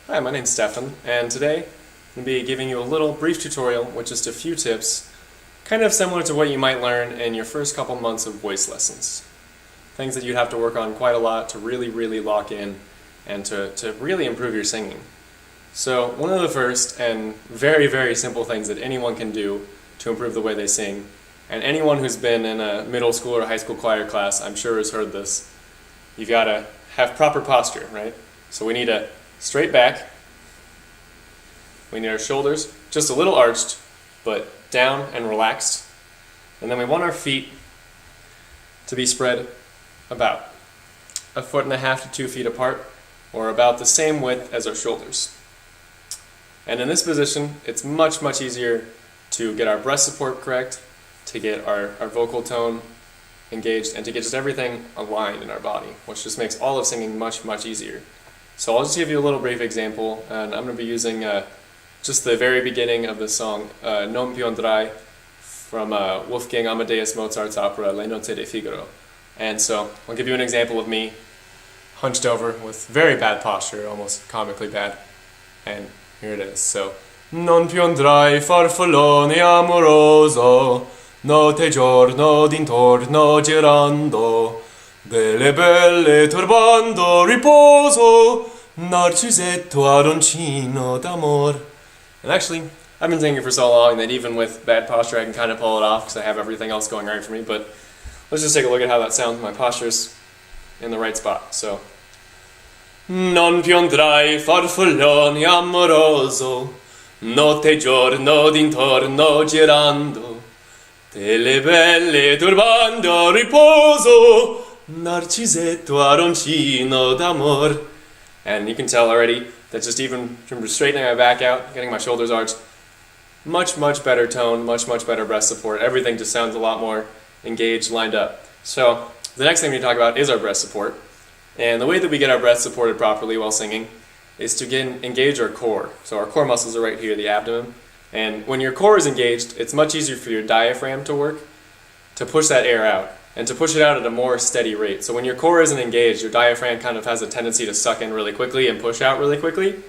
Hi, my name's Stefan, and today I'm going to be giving you a little brief tutorial with just a few tips, kind of similar to what you might learn in your first couple months of voice lessons. Things that you'd have to work on quite a lot to really lock in and to really improve your singing. So one of the first and very simple things that anyone can do to improve the way they sing, and anyone who's been in a middle school or high school choir class I'm sure has heard this, you've got to have proper posture, right? So we need a straight back, we need our shoulders just a little arched, but down and relaxed, and then we want our feet to be spread about 1.5 to 2 feet apart, or about the same width as our shoulders. And in this position, it's much easier to get our breath support correct, to get our vocal tone engaged, and to get just everything aligned in our body, which just makes all of singing much easier. So I'll just give you a little brief example, and I'm going to be using just the very beginning of the song Non più andrai from Wolfgang Amadeus Mozart's opera Le Nozze di Figaro. And so I'll give you an example of me hunched over with very bad posture, almost comically bad. And here it is. So Non più andrai farfallone amoroso, notte giorno d'intorno girando, delle belle turbando riposo, narcisetto aroncino d'amor. And actually, I've been singing for so long that even with bad posture I can kind of pull it off because I have everything else going right for me, but let's just take a look at how that sounds. My posture's in the right spot. So Non più andrai farfallone amoroso, notte giorno d'intorno girando, delle belle turbando riposo, narcisetto aroncino d'amor. And you can tell already that just even from straightening my back out, getting my shoulders arched, much better tone, much better breath support. Everything just sounds a lot more engaged, lined up. So the next thing we need to talk about is our breath support. And the way that we get our breath supported properly while singing is to engage our core. So our core muscles are right here, the abdomen. And when your core is engaged, it's much easier for your diaphragm to work, to push that air out, and to push it out at a more steady rate. So when your core isn't engaged, your diaphragm kind of has a tendency to suck in really quickly and push out really quickly.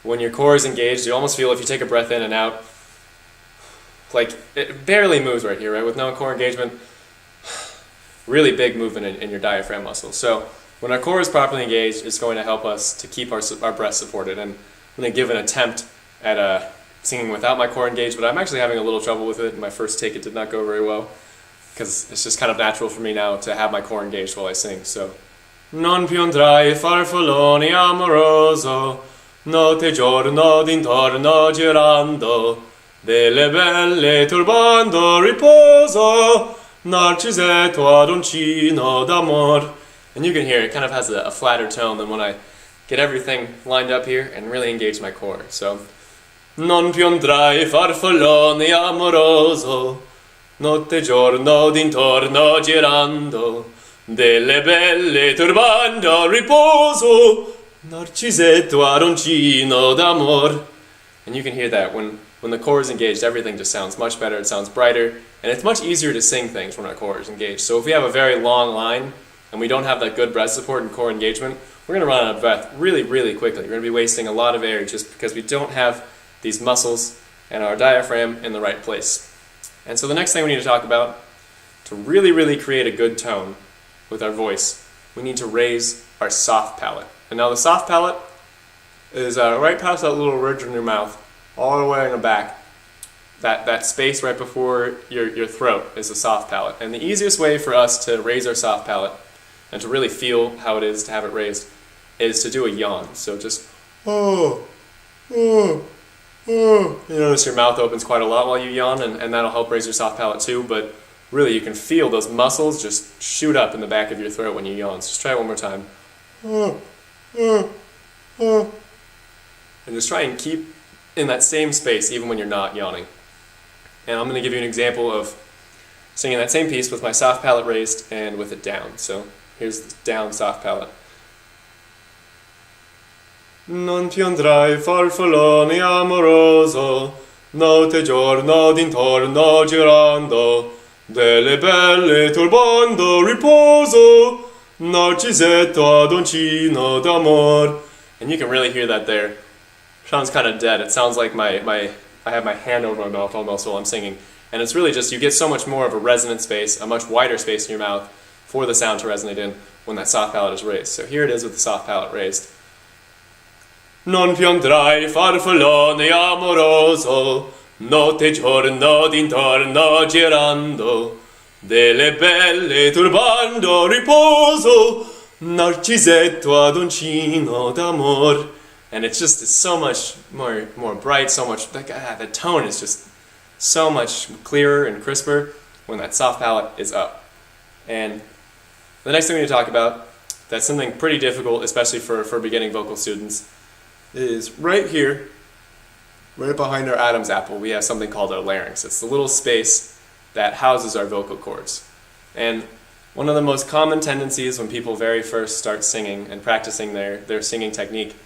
When your core is engaged, you almost feel if you take a breath in and out, like it barely moves right here, right? With no core engagement, really big movement in your diaphragm muscles. So when our core is properly engaged, it's going to help us to keep our breath supported. And I'm going to give an attempt at singing without my core engaged, but I'm actually having a little trouble with it. In my first take, it did not go very well, because it's just kind of natural for me now to have my core engaged while I sing. So Non più andrai farfallone amoroso, notte giorno d'intorno girando, delle belle turbando riposo, narcisetto aroncino d'amor. And you can hear it kind of has a flatter tone than when I get everything lined up here and really engage my core. So Non più andrai farfallone amoroso, notte giorno d'intorno girando, delle belle turbando riposo, narcisetto aroncino d'amor. And you can hear that when the core is engaged, everything just sounds much better, it sounds brighter, and it's much easier to sing things when our core is engaged. So if we have a very long line and we don't have that good breath support and core engagement, we're going to run out of breath really quickly. We're going to be wasting a lot of air just because we don't have these muscles and our diaphragm in the right place. And so the next thing we need to talk about, to really create a good tone with our voice, we need to raise our soft palate. And now the soft palate is right past that little ridge in your mouth, all the way in the back. That space right before your throat is the soft palate. And the easiest way for us to raise our soft palate and to really feel how it is to have it raised is to do a yawn. So just you notice your mouth opens quite a lot while you yawn, and that'll help raise your soft palate too, but really you can feel those muscles just shoot up in the back of your throat when you yawn. So just try it one more time. And just try and keep in that same space even when you're not yawning. And I'm going to give you an example of singing that same piece with my soft palate raised and with it down. So here's the down soft palate. Non più andrai farfallone amoroso, notte giorno d'intorno girando, delle belle turbando riposo, narcisetto adoncino d'amor. And you can really hear that there. Sounds kind of dead. It sounds like I have my hand over my mouth almost while I'm singing. And it's really just, you get so much more of a resonant space, a much wider space in your mouth for the sound to resonate in when that soft palate is raised. So here it is with the soft palate raised. Non piangrai farfallone amoroso, notte giorno d'intorno girando, delle belle turbando riposo, narcisetto adoncino d'amor. And it's so much more bright, so much, the tone is just so much clearer and crisper when that soft palate is up. And the next thing we need to talk about, that's something pretty difficult, especially for beginning vocal students, is right here, right behind our Adam's apple, we have something called our larynx. It's the little space that houses our vocal cords. And one of the most common tendencies when people very first start singing and practicing their singing technique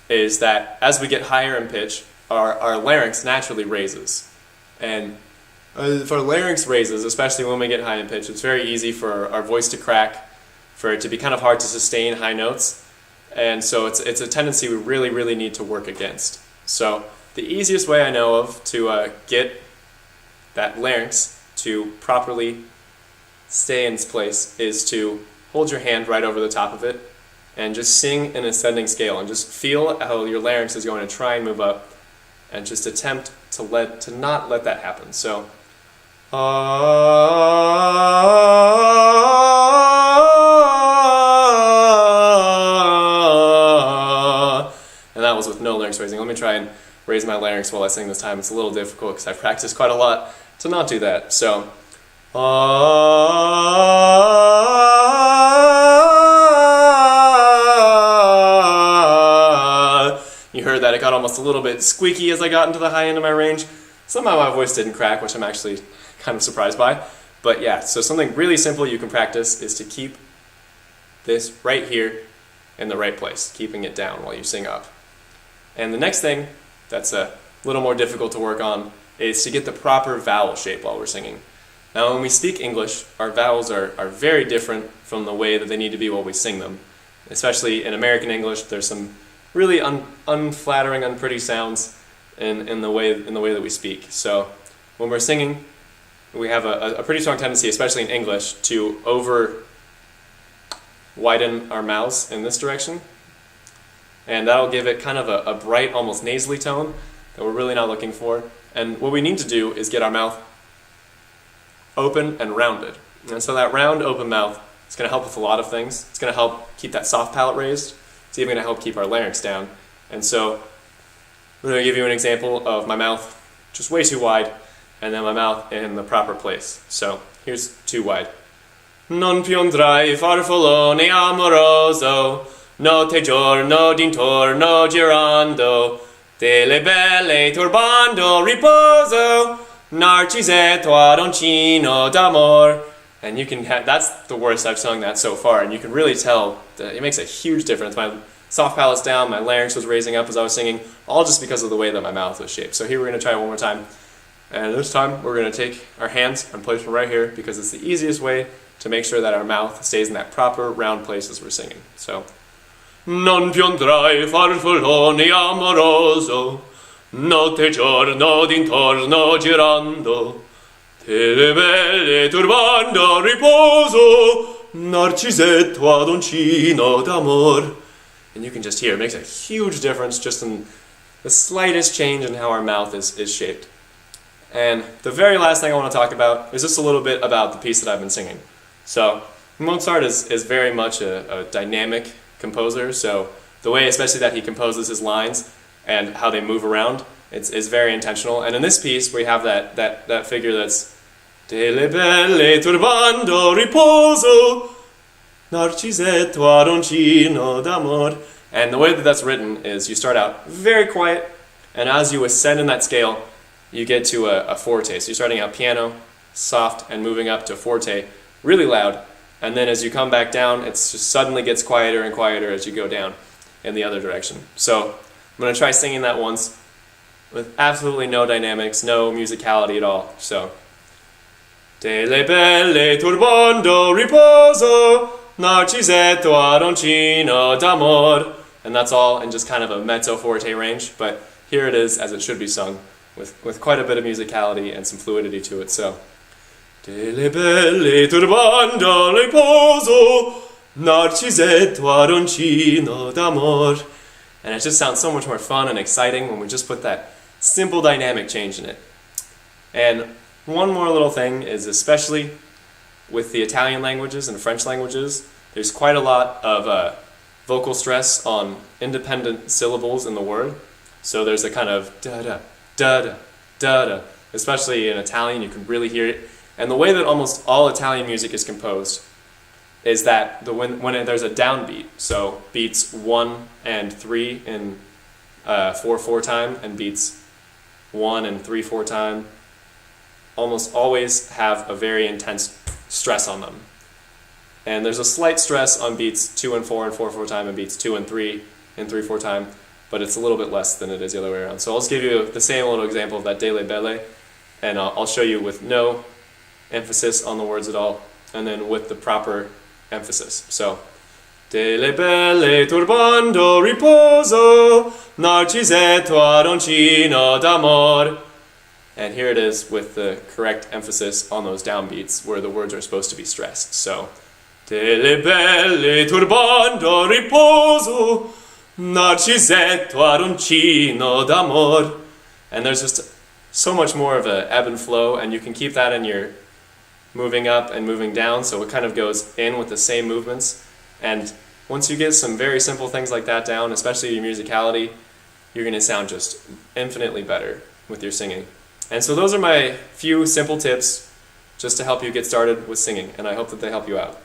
is that as we get higher in pitch, our larynx naturally raises. And if our larynx raises, especially when we get high in pitch, it's very easy for our voice to crack, for it to be kind of hard to sustain high notes. And so it's a tendency we really, really need to work against. So the easiest way I know of to get that larynx to properly stay in its place is to hold your hand right over the top of it and just sing an ascending scale and just feel how your larynx is going to try and move up and just attempt to not let that happen. So and that was with no larynx raising. Let me try and raise my larynx while I sing this time. It's a little difficult because I've practiced quite a lot to not do that. So you heard that it got almost a little bit squeaky as I got into the high end of my range. Somehow my voice didn't crack, which I'm actually kind of surprised by. But yeah, so something really simple you can practice is to keep this right here in the right place, keeping it down while you sing up. And the next thing that's a little more difficult to work on is to get the proper vowel shape while we're singing. Now when we speak English, our vowels are very different from the way that they need to be while we sing them. Especially in American English, there's some really unflattering, unpretty sounds in the way that we speak. So when we're singing, we have a pretty strong tendency, especially in English, to over widen our mouths in this direction. And that'll give it kind of a bright, almost nasally tone that we're really not looking for. And what we need to do is get our mouth open and rounded. And so that round, open mouth is going to help with a lot of things. It's going to help keep that soft palate raised. It's even going to help keep our larynx down. And so I'm going to give you an example of my mouth just way too wide, and then my mouth in the proper place. So here's too wide. Non più andrai farfallone amoroso, notte giorno d'intorno girando, delle belle turbando riposo, narcisetto adoncino d'amor. And you can that's the worst I've sung that so far, and you can really tell that it makes a huge difference. My soft palate's down, my larynx was raising up as I was singing, all just because of the way that my mouth was shaped. So here we're going to try it one more time. And this time we're going to take our hands and place them right here because it's the easiest way to make sure that our mouth stays in that proper round place as we're singing. So non più andrai farfallone amoroso, notte giorno d'intorno girando, delle belle turbando riposo, narcisetto adoncino d'amor. And you can just hear, it makes a huge difference just in the slightest change in how our mouth is shaped. And the very last thing I want to talk about is just a little bit about the piece that I've been singing. So Mozart is very much a dynamic composer, so the way especially that he composes his lines and how they move around, it's very intentional. And in this piece we have that figure that's delle belle turbando riposo, narcisetto adoncino d'amor. And the way that that's written is you start out very quiet, and as you ascend in that scale, you get to a forte. So you're starting out piano, soft, and moving up to forte, really loud. And then as you come back down, it just suddenly gets quieter and quieter as you go down in the other direction. So I'm going to try singing that once with absolutely no dynamics, no musicality at all. So delle belle turbando riposo, narcisetto adoncino d'amor, And that's all in just kind of a mezzo forte range, but here it is as it should be sung, with quite a bit of musicality and some fluidity to it. So, Delle belle turbando riposo, Narcisetto aroncino d'amor. And it just sounds so much more fun and exciting when we just put that simple dynamic change in it. And one more little thing is, especially with the Italian languages and French languages, there's quite a lot of vocal stress on independent syllables in the word. So there's a kind of da-da, da-da, da-da. Especially in Italian, you can really hear it. And the way that almost all Italian music is composed is that there's a downbeat, so beats 1 and 3 in 4/4 time, and beats 1 and 3/4 time, almost always have a very intense stress on them. And there's a slight stress on beats 2 and 4 and 4/4 time, and beats 2 and 3 in 3/4 time, but it's a little bit less than it is the other way around. So I'll just give you the same little example of that Delle Belle, and I'll show you with no emphasis on the words at all, and then with the proper emphasis. So, Delle belle turbando riposo, Narcisetto aroncino d'amor. And here it is with the correct emphasis on those downbeats where the words are supposed to be stressed. So, Delle belle turbando riposo, Narcisetto aroncino d'amor. And there's just so much more of a ebb and flow, and you can keep that in your moving up and moving down, so it kind of goes in with the same movements. And once you get some very simple things like that down, especially your musicality, you're going to sound just infinitely better with your singing. And so those are my few simple tips just to help you get started with singing, and I hope that they help you out.